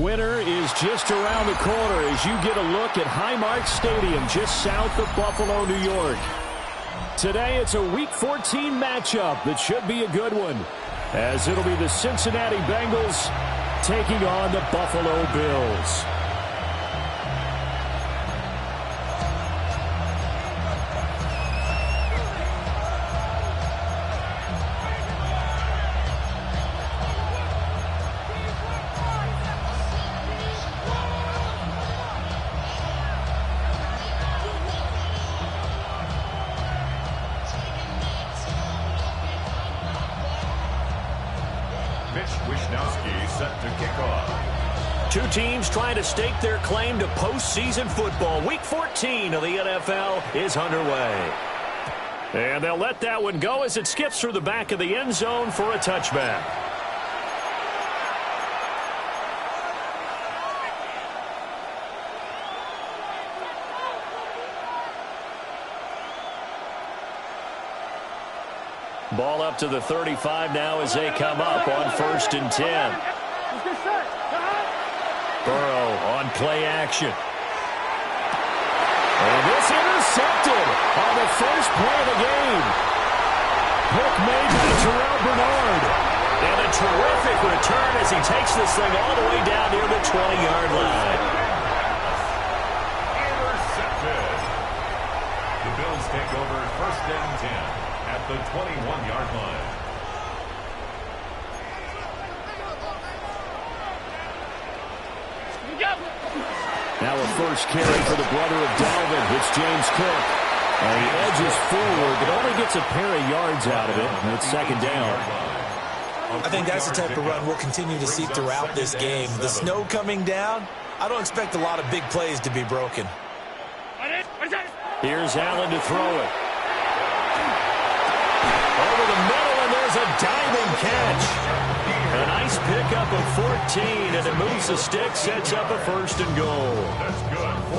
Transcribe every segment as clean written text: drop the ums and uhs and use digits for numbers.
Winter is just around the corner as you get a look at Highmark Stadium just south of Buffalo, New York. Today it's a Week 14 matchup that should be a good one, as it'll be the Cincinnati Bengals taking on the Buffalo Bills. Two teams trying to stake their claim to postseason football. Week 14 of the NFL is underway. And they'll let that one go as it skips through the back of the end zone for a touchback. Ball up to the 35 now as they come up on 1st and 10. Burrow on play action. And this intercepted on the first play of the game. Pick made by Terrell Bernard. And a terrific return as he takes this thing all the way down near the 20-yard line. Intercepted. The Bills take over 1st and 10 at the 21-yard line. Now a first carry for the brother of Dalvin. It's James Cook. And he edges forward, but only gets a pair of yards out of it. And it's 2nd down. I think that's the type of run we'll continue to see throughout this game. The snow coming down, I don't expect a lot of big plays to be broken. Here's Allen to throw it. Over the middle, and there's a diving catch. A nice pickup of 14, and it moves the stick, sets up a 1st and goal.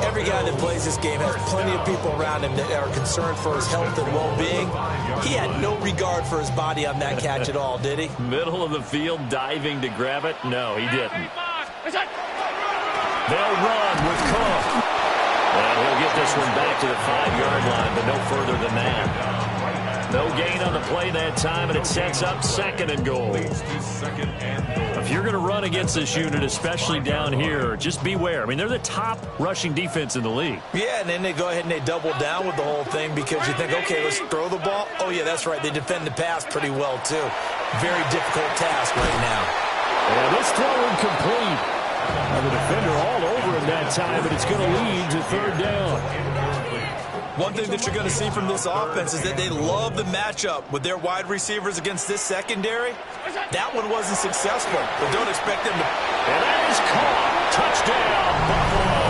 Every guy that plays this game has plenty of people around him that are concerned for his health and well-being. He had no regard for his body on that catch at all, did he? Middle of the field, diving to grab it? No, he didn't. They'll run with Cook. And he'll get this one back to the 5-yard line, but no further than that. No gain on the play that time, and it sets up 2nd and goal. If you're going to run against this unit, especially down here, just beware. I mean, they're the top rushing defense in the league. Yeah, and then they go ahead and they double down with the whole thing because you think, okay, let's throw the ball. Oh, yeah, that's right. They defend the pass pretty well, too. Very difficult task right now. And this throw incomplete. And the defender all over him that time, but it's going to lead to 3rd down. One thing that you're going to see from this offense is that they love the matchup with their wide receivers against this secondary. That one wasn't successful, but don't expect them to. And that is caught. Touchdown, Buffalo.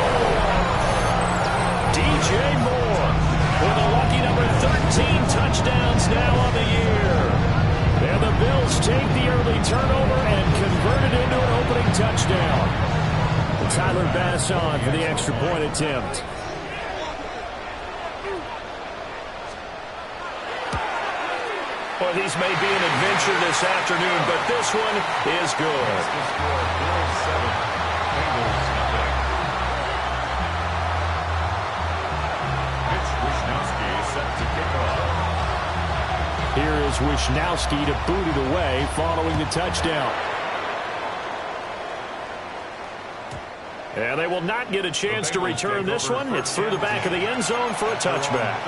DJ Moore with a lucky number 13 touchdowns now on the year. And the Bills take the early turnover and convert it into an opening touchdown. And Tyler Bass on for the extra point attempt. Well, these may be an adventure this afternoon, but this one is good. Here is Wishnowsky to boot it away following the touchdown. And they will not get a chance to return this one. It's through the back of the end zone for a touchback.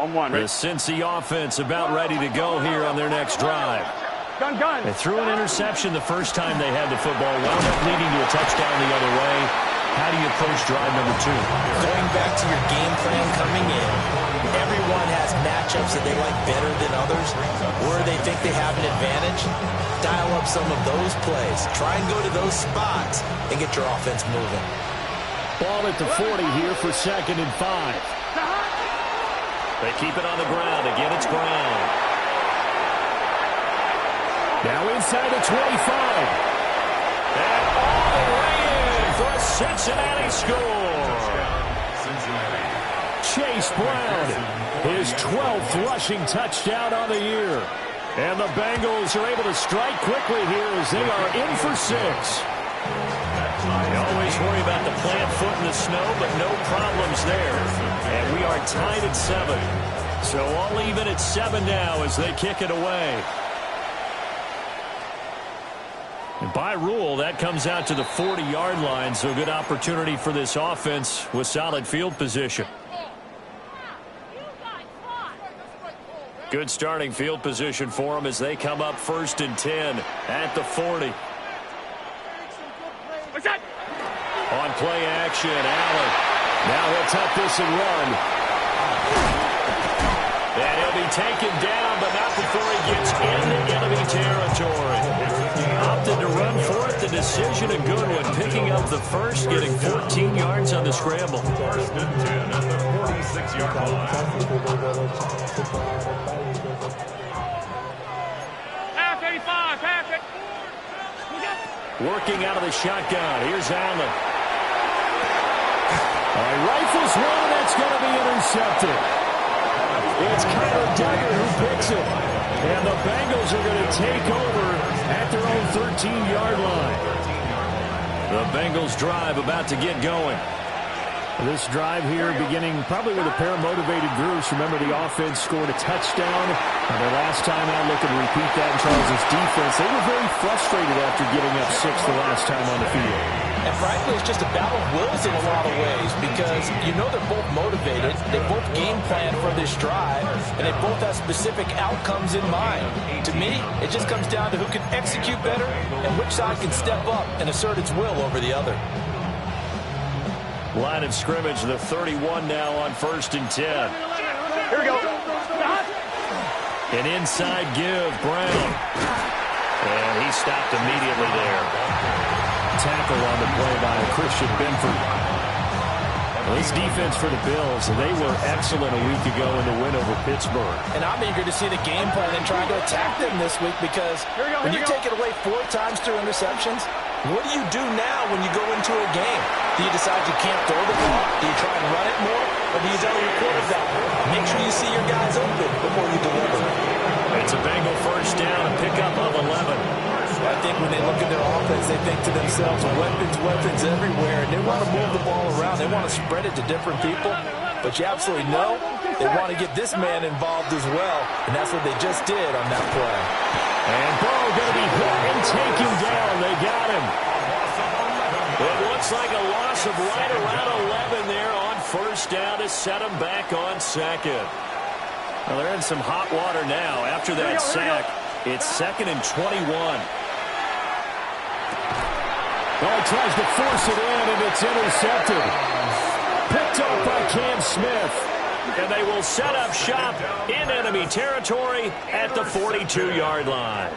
The Cincy offense about ready to go here on their next drive. They threw an interception the first time they had the football, wound up leading to a touchdown the other way. How do you approach drive number 2? Going back to your game plan coming in, everyone has matchups that they like better than others. Where they think they have an advantage, dial up some of those plays. Try and go to those spots and get your offense moving. Ball at the 40 here for 2nd and 5. They keep it on the ground. Again, it's Brown. Now inside the 25. And all the way in for a Cincinnati score. Chase Brown, his 12th rushing touchdown on the year. And the Bengals are able to strike quickly here as they are in for 6. You always worry about the plant foot in the snow, but no problems there. And we are tied at 7. So all even at 7 now as they kick it away. And by rule, that comes out to the 40-yard line, so good opportunity for this offense with solid field position. Good starting field position for them as they come up 1st and 10 at the 40. On play action, Allen. Now he'll tuck this and run. And he'll be taken down, but not before he gets into enemy territory. Opted to run for it. The decision a good one. Picking up the first, getting 14 yards on the scramble. 1st and 10 at the 46-yard line. Working out of the shotgun. Here's Allen. He rifles one. That's going to be intercepted. It's Kyler Duggar who picks it. And the Bengals are going to take over at their own 13-yard line. The Bengals drive about to get going. This drive here beginning probably with a pair of motivated groups. Remember, the offense scored a touchdown. And their last time out, looking to repeat that in Charles' defense. They were very frustrated after giving up 6 the last time on the field. And frankly, it's just a battle of wills in a lot of ways because you know they're both motivated. They both game plan for this drive, and they both have specific outcomes in mind. To me, it just comes down to who can execute better and which side can step up and assert its will over the other. Line of scrimmage, the 31 now on 1st and 10. Here we go. An inside give, Brown. And he stopped immediately there. Tackle on the play by Christian Benford. Well, this defense for the Bills, they were excellent a week ago in the win over Pittsburgh. And I'm eager to see the game plan and trying to attack them this week because when you take it away 4 times through interceptions, what do you do now when you go into a game? Do you decide you can't throw the ball? Do you try and run it more? Or do you tell your quarterback, make sure you see your guys open before you deliver? It's a Bengal first down, a pickup of 11. I think when they look at their offense, they think to themselves, weapons everywhere, and they want to move the ball around. They want to spread it to different people. But you absolutely know they want to get this man involved as well, and that's what they just did on that play. And Burrow going to be hit and taken down. They got him. It looks like a loss of right around 11 there on 1st down to set them back on 2nd. Well, they're in some hot water now. After that sack, it's 2nd and 21. Well, he tries to force it in, and it's intercepted. Picked up by Cam Smith. And they will set up shop in enemy territory at the 42-yard line.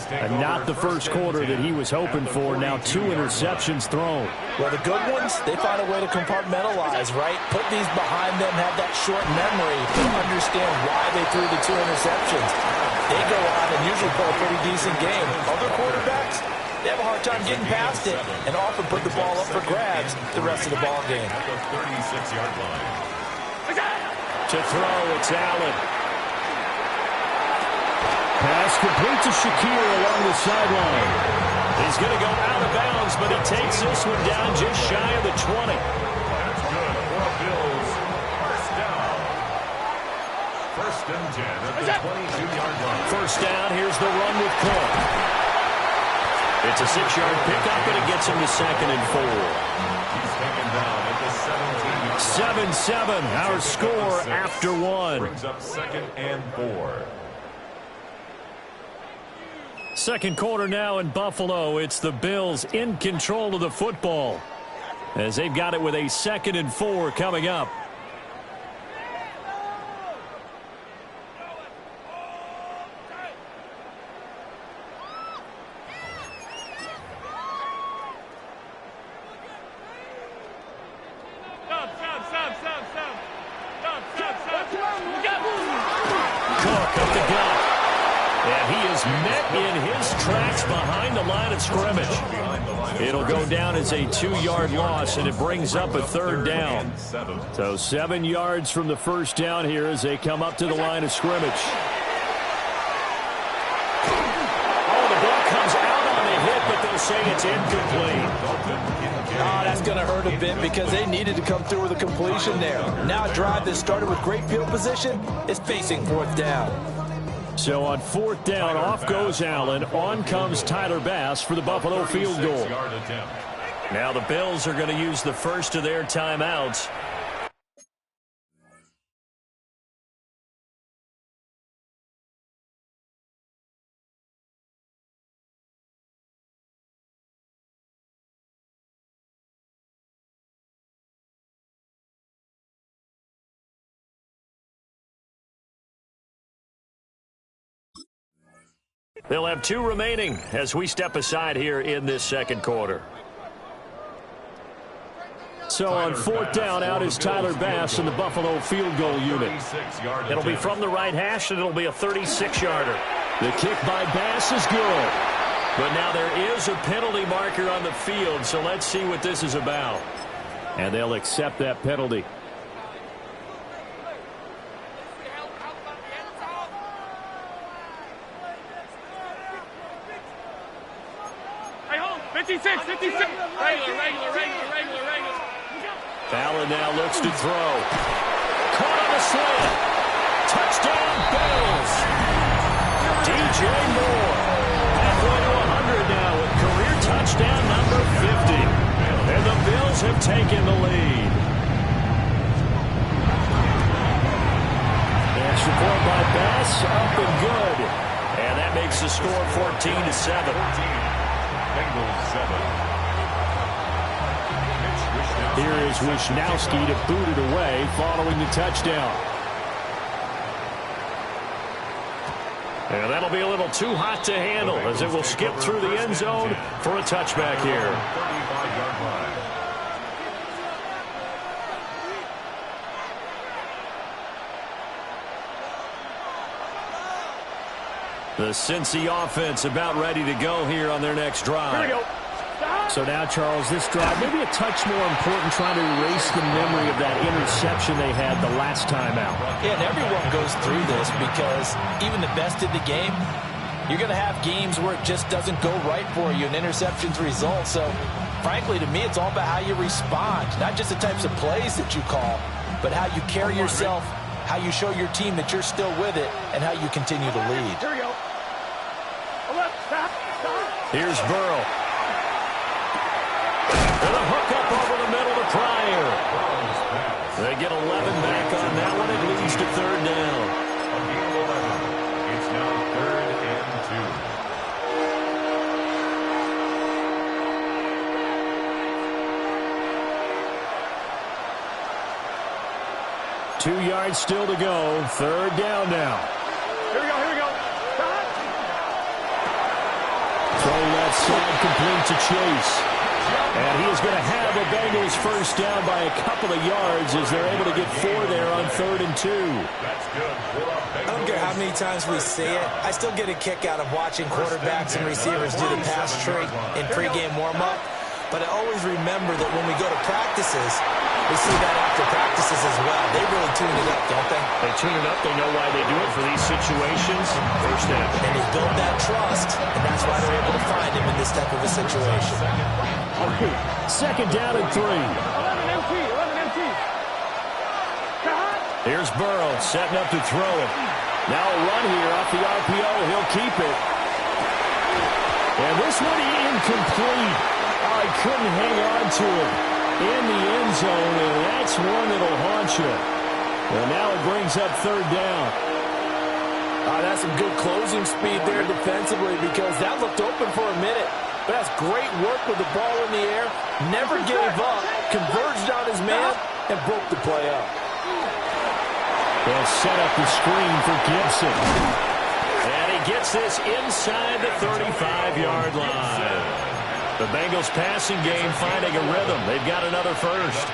And not the first quarter that he was hoping for. Now 2 interceptions thrown. Well, the good ones, they find a way to compartmentalize, right? Put these behind them, have that short memory to understand why they threw the 2 interceptions. They go on and usually play a pretty decent game. Other quarterbacks, they have a hard time getting past it and often put the ball up for grabs the rest of the ball game. At the 36-yard line. To throw, it's Allen. Pass complete to Shakir along the sideline. He's going to go out of bounds, but he takes this one down just shy of the 20. That's good for Bills. First down. 1st and 10 at the 22-yard line. First down, here's the run with Cook. It's a 6-yard pickup, and it gets him to 2nd and 4. He's taken down at the 17-yard line. 7-7, our score after 1. Brings up 2nd and 4. Second quarter now in Buffalo. It's the Bills in control of the football as they've got it with a 2nd and 4 coming up. Cook up the gut. And he is met in his tracks behind the line of scrimmage. It'll go down as a 2-yard loss, and it brings up a 3rd down. So 7 yards from the first down here as they come up to the line of scrimmage. Oh, the ball comes out on the hit, but they'll say it's incomplete. Oh, that's going to hurt a bit because they needed to come through with a completion there. Now a drive that started with great field position is facing 4th down. So on 4th down, off goes Allen. On comes Tyler Bass for the Buffalo field goal. Now the Bills are going to use the first of their timeouts. They'll have 2 remaining as we step aside here in this second quarter. So on 4th down, out is Tyler Bass in the Buffalo field goal unit. It'll be from the right hash, and it'll be a 36-yarder. The kick by Bass is good. But now there is a penalty marker on the field, so let's see what this is about. And they'll accept that penalty. Regular. Allen now looks to throw. Caught on the slant. Touchdown, Bills. DJ Moore. Halfway to 100 now with career touchdown number 50. And the Bills have taken the lead. Extra point by Bass, up and good. And that makes the score 14-7. Bengals 7. Here is Wishnowsky to boot it away following the touchdown. And that'll be a little too hot to handle as it will skip through the end zone for a touchback here. 35-yard line. The Cincy offense about ready to go here on their next drive. Here we go. So now, Charles, this drive maybe a touch more important, trying to erase the memory of that interception they had the last time out. Yeah, and everyone goes through this because even the best in the game, you're going to have games where it just doesn't go right for you, and interceptions result. So, frankly, to me, it's all about how you respond, not just the types of plays that you call, but how you carry yourself, how you show your team that you're still with it, and how you continue to lead. Here we go. Stop. Here's Burrow. And a hook up over the middle to Pryor. They get 11 back on that one. It leads to 3rd down. On game 11, it's now 3rd and 2. 2 yards still to go. 3rd down now. Here we go. Throw left side, complete to Chase. And he is going to have the Bengals first down by a couple of yards as they're able to get 4 there on 3rd and 2. That's good. I don't care how many times we say it, I still get a kick out of watching quarterbacks and receivers do the pass trick in pregame warm-up. But I always remember that when we go to practices, we see that after practices as well. They really tune it up, don't they? They tune it up. They know why they do it for these situations. First down. And they build that trust, and that's why they're able to find him in this type of a situation. 2nd down and 3. 11 MT. Here's Burrow setting up to throw it. Now a run here off the RPO. He'll keep it. And this one incomplete. Oh, he couldn't hang on to it in the end zone, and that's one that'll haunt you. And now it brings up 3rd down. That's some good closing speed there defensively because that looked open for a minute. But that's great work with the ball in the air. Never gave up, converged on his man, and broke the play up. They'll set up the screen for Gibson. And he gets this inside the 35-yard line. The Bengals passing game finding a rhythm. They've got another first.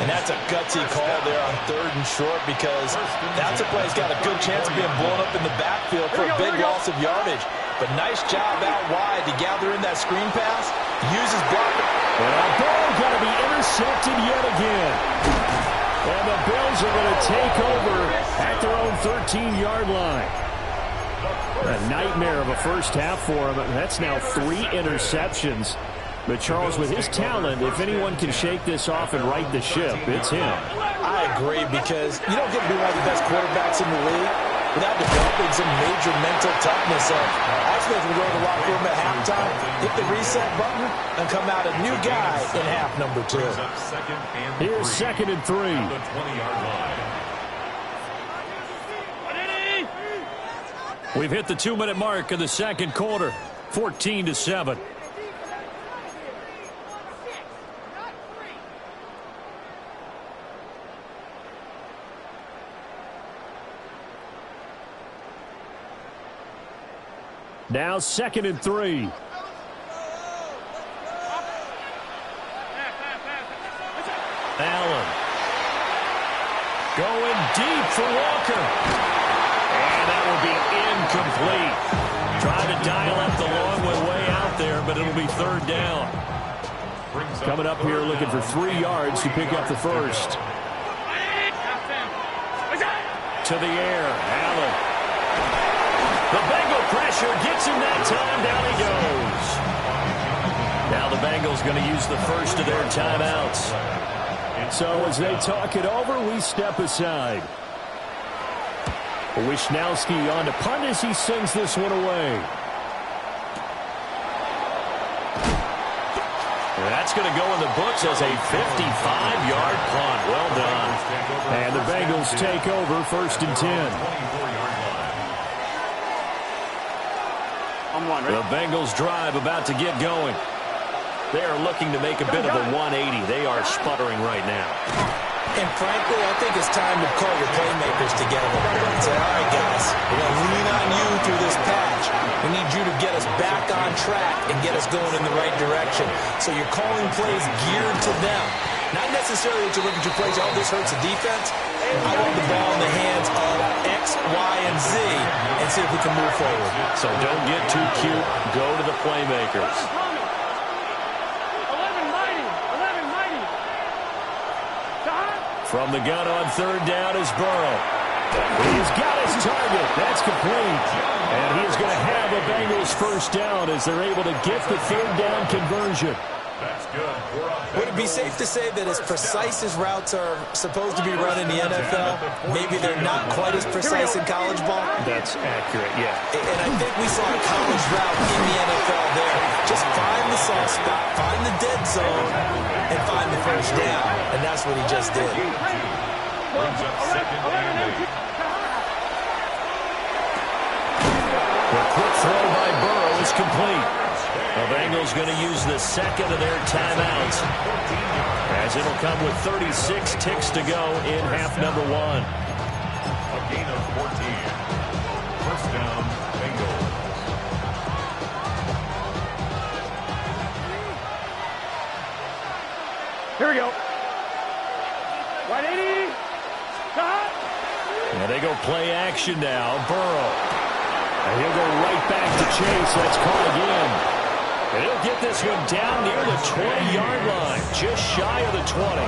And that's a gutsy call there on 3rd and short, because that's a play that's got a good chance of being blown up in the backfield for a big loss of yardage. But nice job out wide to gather in that screen pass. Use his blocker. And a ball going to be intercepted yet again. And the Bills are going to take over at their own 13-yard line. A nightmare of a first half for him. That's now 3 interceptions. But Charles, with his talent, if anyone can shake this off and right the ship, it's him. I agree, because you don't get to be one of the best quarterbacks in the league without developing some major mental toughness. I expect him to go to the locker room at halftime, hit the reset button, and come out a new guy in half number 2. Here's 2nd and 3. The 20-yard line. We've hit the 2-minute mark of the second quarter, 14-7. Now 2nd and 3. Allen. Going deep for Walker. And that will be incomplete. Trying to dial up the long way out there, but it'll be 3rd down. Coming up here looking for 3 yards to pick up the first. To the air, Allen. The Bengal pressure gets him that time. Down he goes. Now the Bengals going to use the first of their timeouts. So as they talk it over, we step aside. Wishnowski on to punt as he sends this one away. That's going to go in the books as a 55-yard punt. Well done. And the Bengals take over 1st and 10. The Bengals drive about to get going. They are looking to make a bit of a 180. They are sputtering right now. And frankly, I think it's time to call your playmakers together and say, all right, guys, we're going to lean on you through this patch. We need you to get us back on track and get us going in the right direction. So you're calling plays geared to them. Not necessarily that you look at your plays, oh, this hurts the defense. I want the ball in the hands of X, Y, and Z and see if we can move forward. So don't get too cute. Go to the playmakers. From the gun on 3rd down is Burrow. He's got his target. That's complete. And he is going to have a Bengals first down as they're able to get the 3rd down conversion. That's good. Would it be safe to say that as precise as routes are supposed to be run in the NFL, maybe they're not quite as precise in college ball? That's accurate, yeah. And I think we saw a college route in the NFL there. Just find the soft spot, find the dead zone, and find the first down. And that's what he just did. Brings up 2nd and 8. The quick throw by Burrow is complete. The Bengals going to use the 2nd of their timeouts, as it'll come with 36 ticks to go in half number 1. A gain of 14. First down, Bengals. Here we go. 180. And they go play action now. Burrow. And he'll go right back to Chase. That's caught again. And he'll get this one down near the 20-yard line, just shy of the 20.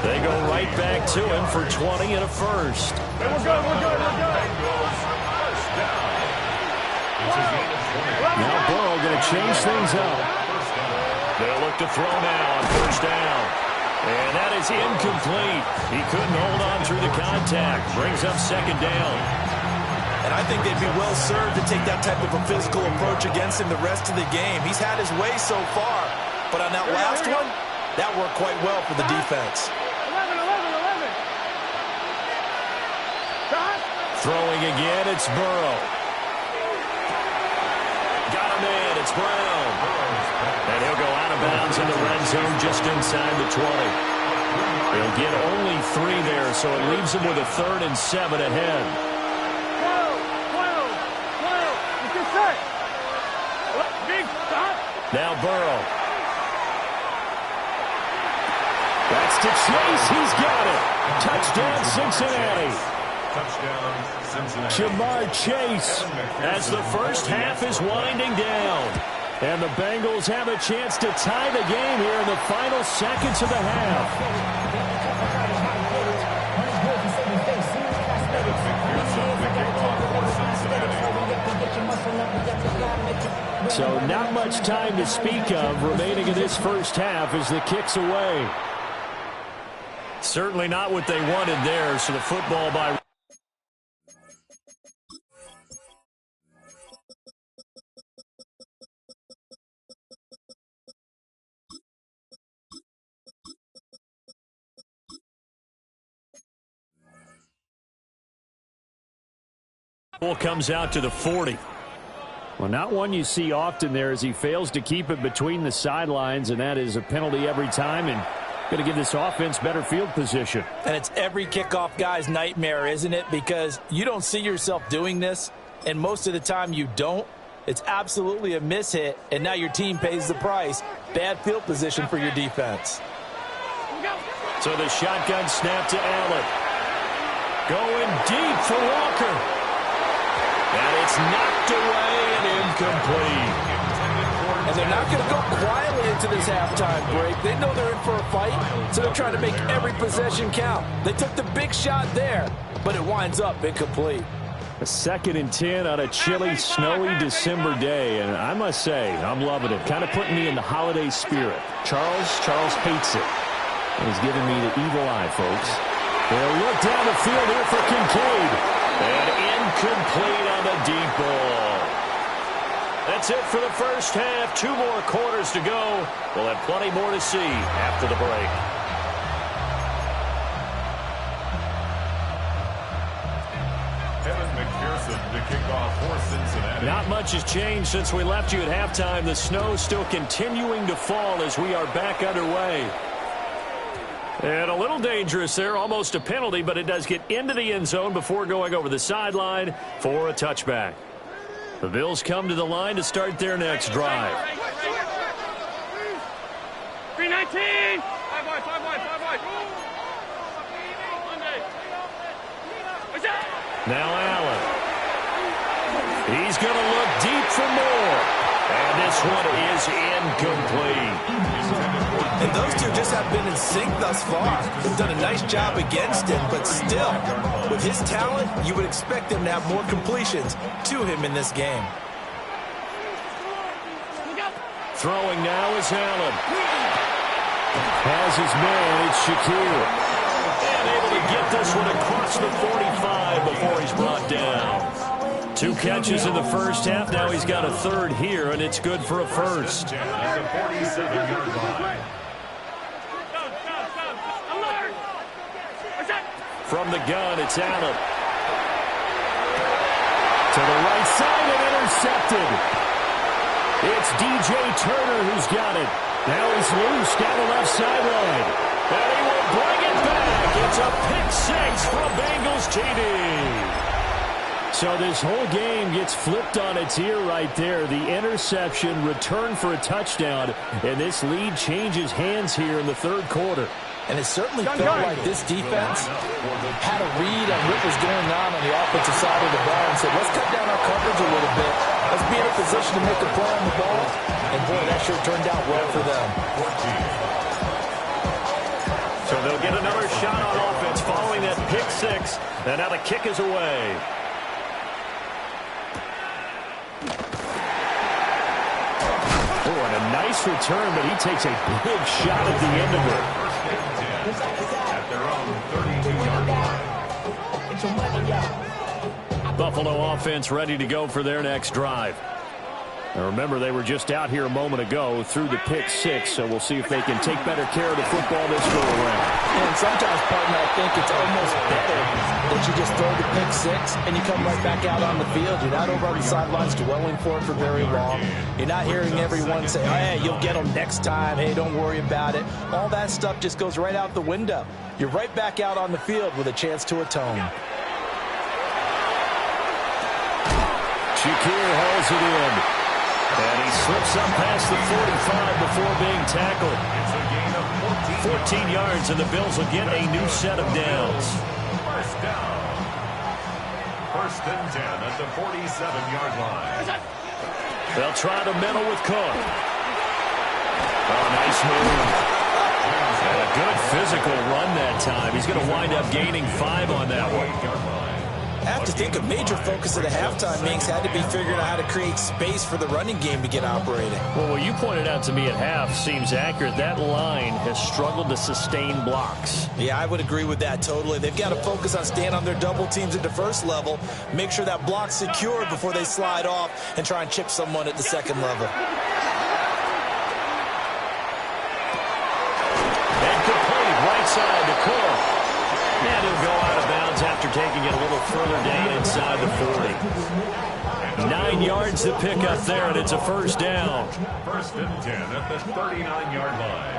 They go right back to him for 20 and a first. Hey, we're good. Now Burrow going to change things up. They'll look to throw now on first down. And that is incomplete. He couldn't hold on through the contact. Brings up 2nd down. And I think they'd be well served to take that type of a physical approach against him the rest of the game. He's had his way so far. But on that last one, that worked quite well for the defense. 11. Throwing again, it's Burrow. Got him in, it's Brown. And he'll go out of bounds in the red zone just inside the 20. He'll get only 3 there, so it leaves him with a 3rd and 7 ahead. Now Burrow. That's to Chase. He's got it. Touchdown, Cincinnati. Touchdown, Cincinnati. Ja'Marr Chase as the first half is winding down. And the Bengals have a chance to tie the game here in the final seconds of the half. So not much time to speak of remaining in this first half as the kick's away. Certainly not what they wanted there, so the football by... Ball comes out to the 40. Well, not one you see often there as he fails to keep it between the sidelines, and that is a penalty every time, and going to give this offense better field position. And it's every kickoff guy's nightmare, isn't it? Because you don't see yourself doing this, and most of the time you don't. It's absolutely a mishit, and now your team pays the price. Bad field position for your defense. So the shotgun snap to Allen. Going deep for Walker. And it's knocked away and incomplete. And they're not going to go quietly into this halftime break. They know they're in for a fight, so they're trying to make every possession count. They took the big shot there, but it winds up incomplete. A 2nd and 10 on a chilly, snowy December day, and I must say, I'm loving it. Kind of putting me in the holiday spirit. Charles hates it. And he's giving me the evil eye, folks. They'll look down the field here for Kincaid. And incomplete on the deep ball. That's it for the first half. 2 more quarters to go. We'll have plenty more to see after the break. Kevin McPherson to kick off for Cincinnati. Not much has changed since we left you at halftime. The snow still continuing to fall as we are back underway. And a little dangerous there, almost a penalty, but it does get into the end zone before going over the sideline for a touchback. The Bills come to the line to start their next drive. 319! 5 wide. Now Allen. He's going to look deep for more. And this one is incomplete. And those two just have been in sync thus far. They've done a nice job against him, but still, with his talent, you would expect him to have more completions to him in this game. Throwing now is Allen. Has his man, it's Shakir. And able to get this one across the 45 before he's brought down. 2 catches in the first half. Now he's got a 3rd here, and it's good for a first. From the gun, it's Allen. To the right side and intercepted. It's DJ Turner who's got it. Now he's loose down the left sideline. And he will bring it back. It's a pick 6 from Bengals TD. So this whole game gets flipped on its ear right there. The interception, return for a touchdown, and this lead changes hands here in the 3rd quarter. And it certainly felt like this defense had a read on what was going on the offensive side of the ball and said, let's cut down our coverage a little bit. Let's be in a position to make a play on the ball. And, boy, that sure turned out well for them. So they'll get another shot on offense following that pick 6. And now the kick is away. Oh, and a nice return, but he takes a big shot at the end of it. At their own 32-yard line. Buffalo offense ready to go for their next drive. Now remember, they were just out here a moment ago through the pick 6, so we'll see if they can take better care of the football this go around. And sometimes, partner, I think it's almost better that you just throw the pick 6 and you come right back out on the field. You're not over on the sidelines dwelling for it for very long. You're not hearing everyone say, oh, hey, you'll get them next time. Hey, don't worry about it. All that stuff just goes right out the window. You're right back out on the field with a chance to atone. Shakir hauls it in. And he slips up past the 45 before being tackled. It's a gain of 14 yards, and the Bills will get a new set of downs. First down. First and 10 at the 47-yard line. They'll try the middle with Cook. Oh, nice move. And a good physical run that time. He's going to wind up gaining 5 on that one. I have to think a major focus of the halftime innings had to be figuring out how to create space for the running game to get operating. Well, what you pointed out to me at half seems accurate. That line has struggled to sustain blocks. Yeah, I would agree with that totally. They've got to focus on staying on their double teams at the first level, make sure that block's secure before they slide off and try and chip someone at the second level. And complete right side to Cook. And he'll go out of bounds after taking it a little further down inside the 40. 9 yards to pick up there, and it's a first down. First and 10 at the 39-yard line.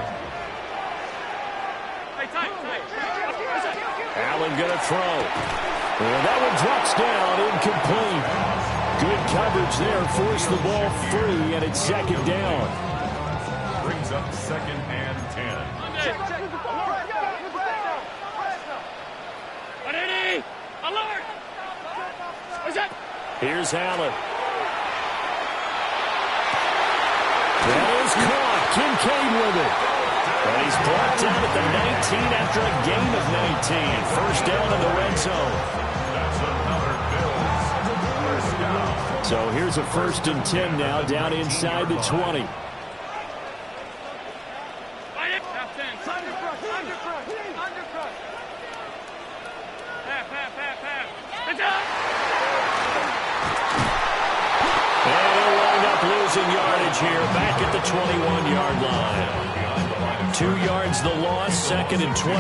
Allen going to throw. And that one drops down, incomplete. Good coverage there, forced the ball free, and it's second down. Brings up second and 10. Here's Allen. That is caught. Kincaid with it. And he's brought down at the 19 after a gain of 19. First down in the red zone. That's another Bills first down. So here's a first and 10 now, down inside the 20. Losing yardage here, back at the 21-yard line. 2 yards the loss, second and 12.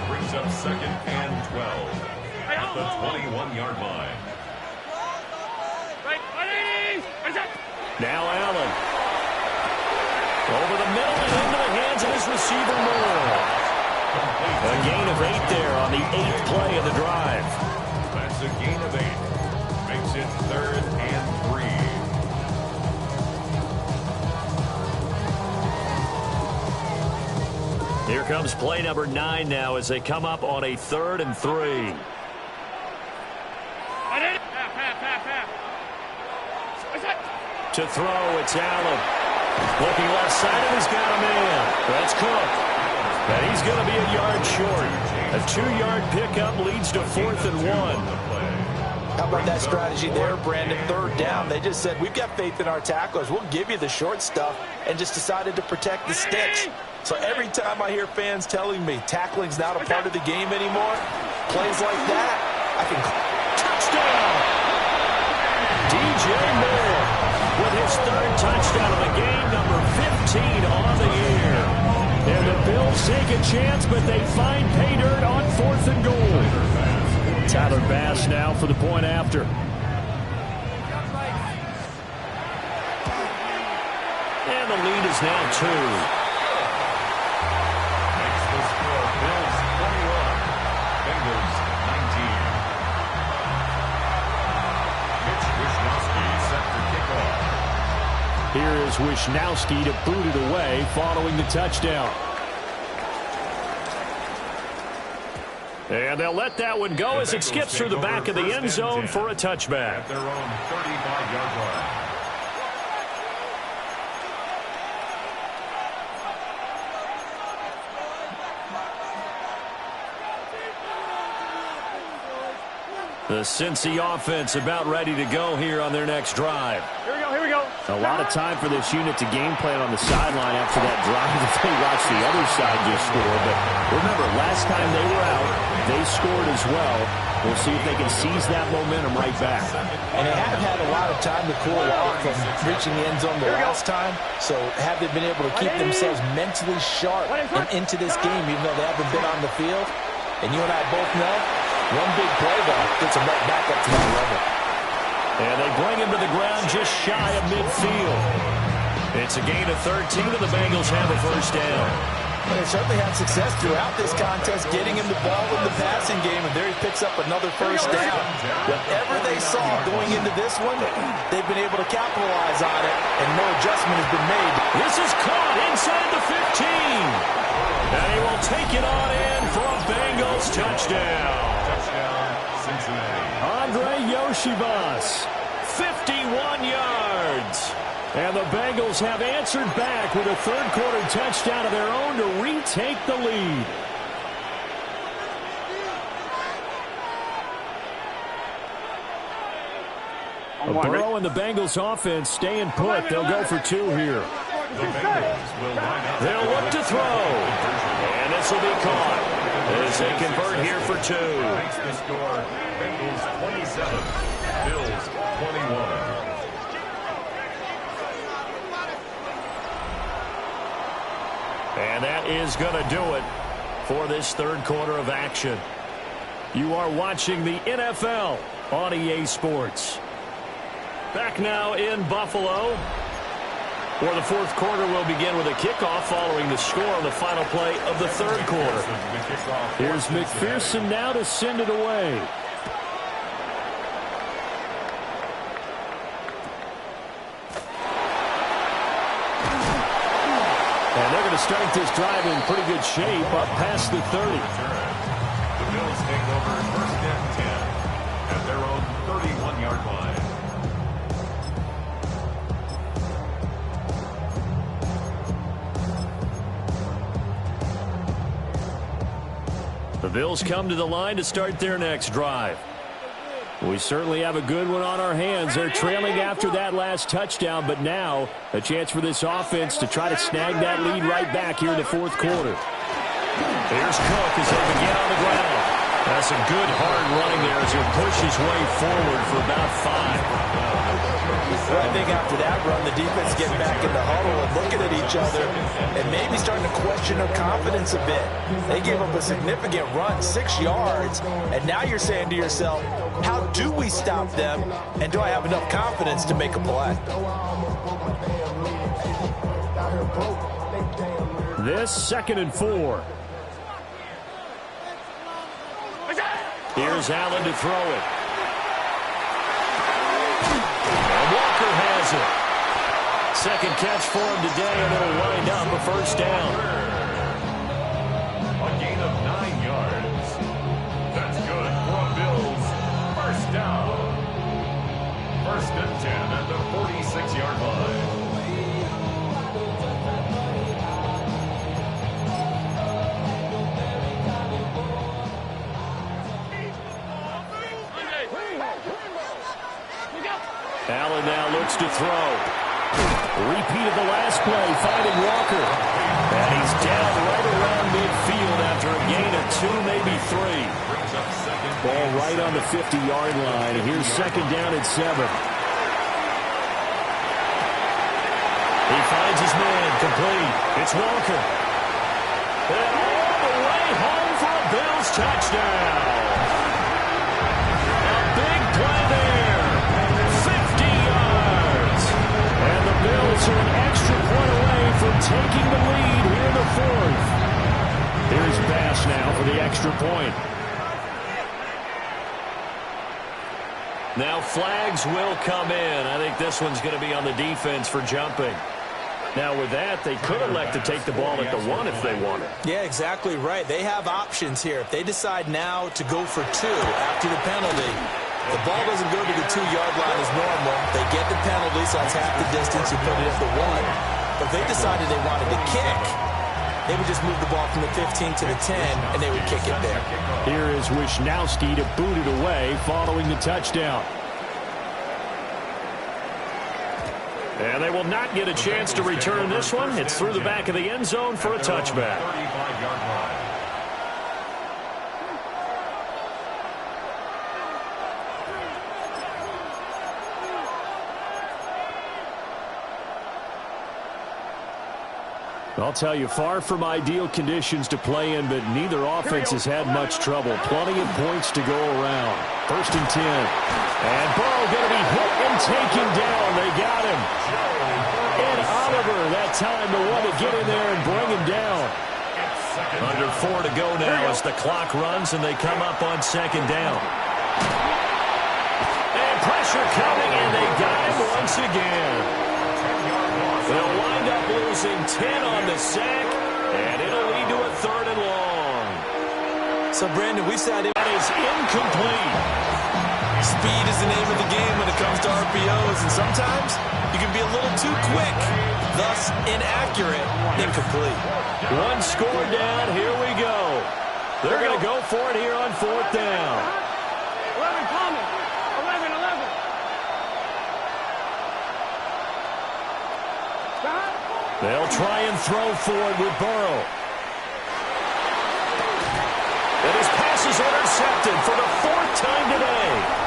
Brings up second and 12 at the 21-yard line. Now Allen. Over the middle and into the hands of his receiver Moore. A gain of 8 there on the 8th play of the drive. That's a gain of 8. Makes it third and 3. Here comes play number 9 now as they come up on a 3rd and 3. To throw, it's Allen. Looking left side, and he's got a man. That's Cook. And he's going to be a yard short. A 2-yard pickup leads to 4th and 1. How about that strategy there, Brandon? Third down. They just said, we've got faith in our tacklers. We'll give you the short stuff, and just decided to protect the sticks. So every time I hear fans telling me tackling's not a part of the game anymore, plays like that, I can... Touchdown! DJ Moore with his 3rd touchdown of the game, number 15 on the year. And the Bills take a chance, but they find pay dirt on 4th and goal. Tyler Bass now for the point after. And the lead is now 2. Makes the score Bills 21, Bengals 19. Mitch Wishnowsky set to kick off. Here is Wishnowsky to boot it away following the touchdown. And they'll let that one go as it skips through the back of the end zone for a touchback. At their own 35-yard line. The Cincy offense about ready to go here on their next drive. Here we go. A lot of time for this unit to game plan on the sideline after that drive that they watched the other side just score. But remember, last time they were out, they scored as well. We'll see if they can seize that momentum right back. And they haven't had a lot of time to cool off from reaching the end zone the last time. So have they been able to keep themselves mentally sharp and into this game, even though they haven't been on the field? And you and I both know, one big play, though, gets them right back up to that level. And they bring him to the ground just shy of midfield. It's a gain of 13, and the Bengals have a first down. But they certainly had success throughout this contest, getting him the ball in the passing game, and there he picks up another first down. Whatever they saw going into this one, they've been able to capitalize on it, and no adjustment has been made. This is caught inside the 50. And he will take it on in for a Bengals touchdown. Touchdown, Cincinnati. Andre Yoshibas, 51 yards. And the Bengals have answered back with a third-quarter touchdown of their own to retake the lead. Burrow and the Bengals offense staying put. They'll go for two here. The Bengals will line up. They'll look to throw. And this will be caught as they convert here for two. Makes the score Bengals 27, Bills 21. And that is going to do it for this third quarter of action. You are watching the NFL on EA Sports. Back now in Buffalo, where the fourth quarter will begin with a kickoff following the score on the final play of the third quarter. Here's McPherson now to send it away. And they're going to start this drive in pretty good shape up past the 30. The Bills take over first and 10 at their own 31-yard line. The Bills come to the line to start their next drive. We certainly have a good one on our hands. They're trailing after that last touchdown, but now a chance for this offense to try to snag that lead right back here in the fourth quarter. Here's Cook as they begin on the ground. That's a good hard running there as he pushes his way forward for about 5. Well, I think after that run, the defense getting back in the huddle and looking at each other and maybe starting to question their confidence a bit. They gave up a significant run, 6 yards, and now you're saying to yourself, how do we stop them, and do I have enough confidence to make a play? This 2nd and 4. Here's Allen to throw it. And Walker has it. Second catch for him today, and it'll wind up a first down. A gain of 9 yards. That's good for a Bills first down. First and 10 at the 46-yard line. Allen now looks to throw. Repeat of the last play, finding Walker. And he's down right around midfield after a gain of 2, maybe 3. Ball right on the 50-yard line. And here's second down at 7. He finds his man, complete. It's Walker. And all the way home for a Bills touchdown. A big play there. Bills are an extra point away from taking the lead here in the fourth. Here's Bass now for the extra point. Now flags will come in. I think this one's going to be on the defense for jumping. Now with that, they could elect to take the ball at the 1 if they wanted. Yeah, exactly right. They have options here. If they decide now to go for 2 after the penalty, the ball doesn't go to the 2-yard line as normal. They get the penalty, so that's half the distance. You put it at the 1. But if they decided they wanted to kick, they would just move the ball from the 15 to the 10, and they would kick it there. Here is Wisnowski to boot it away following the touchdown. And they will not get a chance to return this one. It's through the back of the end zone for a touchback. 35-yard line. I'll tell you, far from ideal conditions to play in, but neither offense has had much trouble. Plenty of points to go around. First and 10. And Burrow going to be hit and taken down. They got him. And Oliver, that time, the one to get in there and bring him down. Under 4 to go now as the clock runs and they come up on second down. And pressure coming, and they got him once again. They'll wind up losing 10 on the sack, and it'll lead to a 3rd and long. So, Brandon, we said that is incomplete. Speed is the name of the game when it comes to RPOs, and sometimes you can be a little too quick, thus inaccurate, incomplete. One score down, here we go. They're going to go for it here on 4th down. 11 coming. 11. They'll try and throw for it with Burrow. And his pass is intercepted for the 4th time today.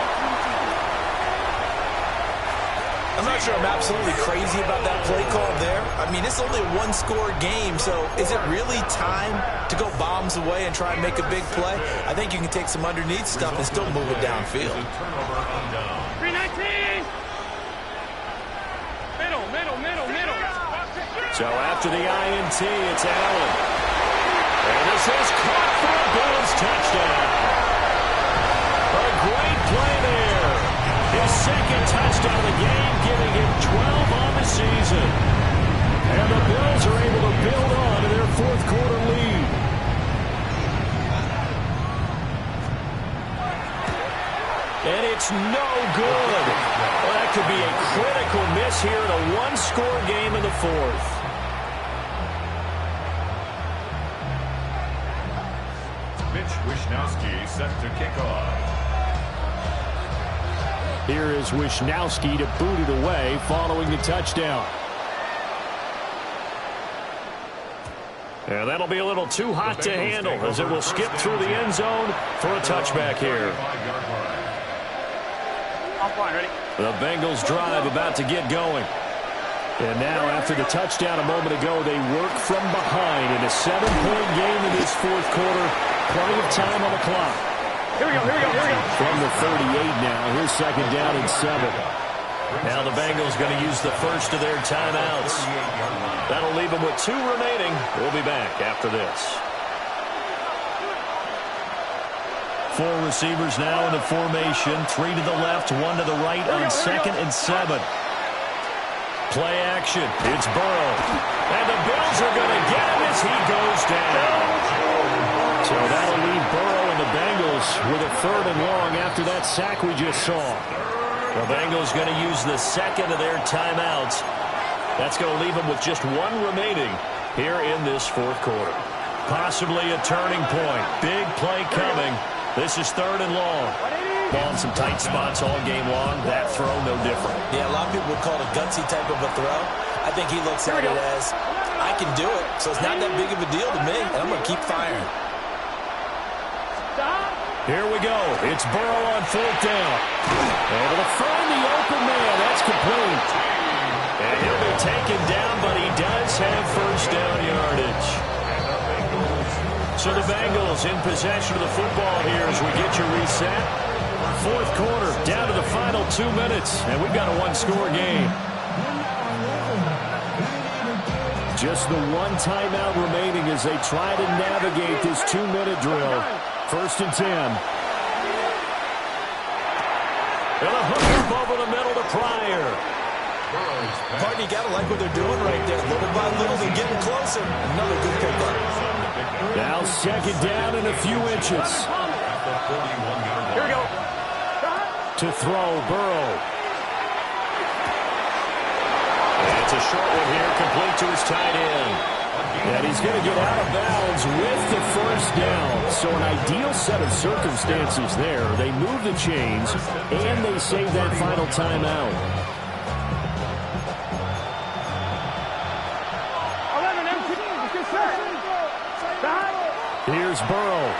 I'm not sure I'm absolutely crazy about that play call there. I mean, it's only a one-score game, so is it really time to go bombs away and try and make a big play? I think you can take some underneath stuff and still move it downfield. 319. Middle. So after the INT, it's Allen. And this is caught for a Bills touchdown. A great play there. His 2nd touchdown of the game, giving him 12 on the season. And the Bills are able to build on to their 4th quarter lead. And it's no good. Well, that could be a critical miss here in a one-score game in the 4th. Mitch Wishnowsky set to kick off. Here is Wishnowsky to boot it away following the touchdown. And that'll be a little too hot to handle as it will skip through the end zone for a touchback here. The Bengals drive about to get going. And now after the touchdown a moment ago, they work from behind in a 7-point game in this 4th quarter. Plenty of time on the clock. Here we go. From the 38 now, here's 2nd down and 7. Now the Bengals going to use the first of their timeouts. That'll leave them with 2 remaining. We'll be back after this. 4 receivers now in the formation. 3 to the left, 1 to the right on 2nd and 7. Play action. It's Burrow. And the Bills are going to get him as he goes down. So that'll leave Burrow and the Bengals with a 3rd and long after that sack we just saw. The Bengals going to use the 2nd of their timeouts. That's going to leave them with just 1 remaining here in this 4th quarter. Possibly a turning point. Big play coming. This is 3rd and long. Ball in some tight spots all game long. That throw, no different. Yeah, a lot of people would call it a gutsy type of a throw. I think he looks at it as, I can do it, so it's not that big of a deal to me, and I'm going to keep firing. Here we go. It's Burrow on 4th down. Able to find the open man. That's complete. And he'll be taken down, but he does have 1st down yardage. So the Bengals in possession of the football here as we get you reset. 4th quarter, down to the final 2 minutes, and we've got a 1-score game. Just the 1 timeout remaining as they try to navigate this 2-minute drill. 1st and 10. And a hook up over the middle to Pryor. Pardon, you got to like what they're doing right there. Little by little, they're getting closer. Another good pickup. Now 2nd down and a few inches. Here we go. To throw, Burrow. And it's a short one here, complete to his tight end. And he's going to get out of bounds with the 1st down. So an ideal set of circumstances there. They move the chains, and they save that final timeout. 11 empty. Here's Burrow.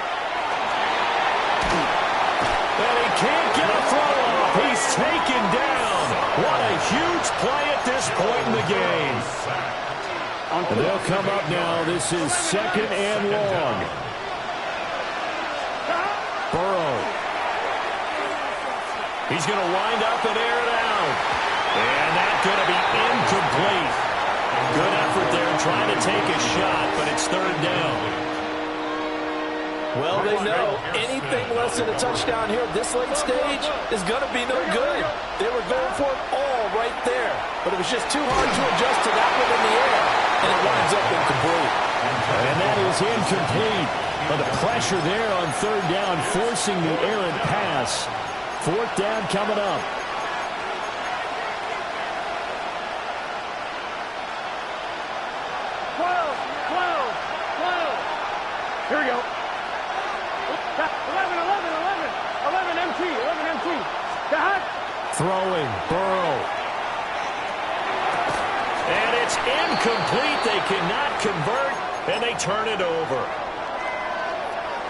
And he can't get a throw off. He's taken down. What a huge play at this point in the game. And they'll come up now. This is 2nd and long. Burrow. He's going to wind up and air it out. And that's going to be incomplete. Good effort there trying to take a shot, but it's 3rd down. Well, they know anything less than a touchdown here at this late stage is going to be no good. They were going for it all right there, but it was just too hard to adjust to that one in the air, and it winds up incomplete. And that is incomplete. But the pressure there on third down, forcing the errant pass. Fourth down coming up. Here we go. 11 MT. Throwing, Burrow. And it's incomplete. They cannot convert, and they turn it over.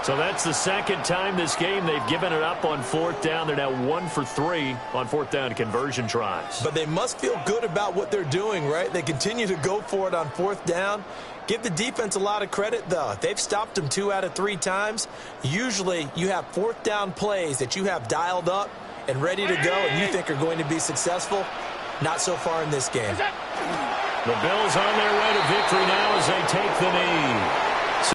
So that's the second time this game they've given it up on fourth down. They're now 1 for 3 on fourth down conversion tries. But they must feel good about what they're doing, right? They continue to go for it on fourth down. Give the defense a lot of credit, though. They've stopped them 2 out of 3 times. Usually you have fourth down plays that you have dialed up and ready to go and you think are going to be successful. Not so far in this game. The Bills on their way to victory now as they take the knee.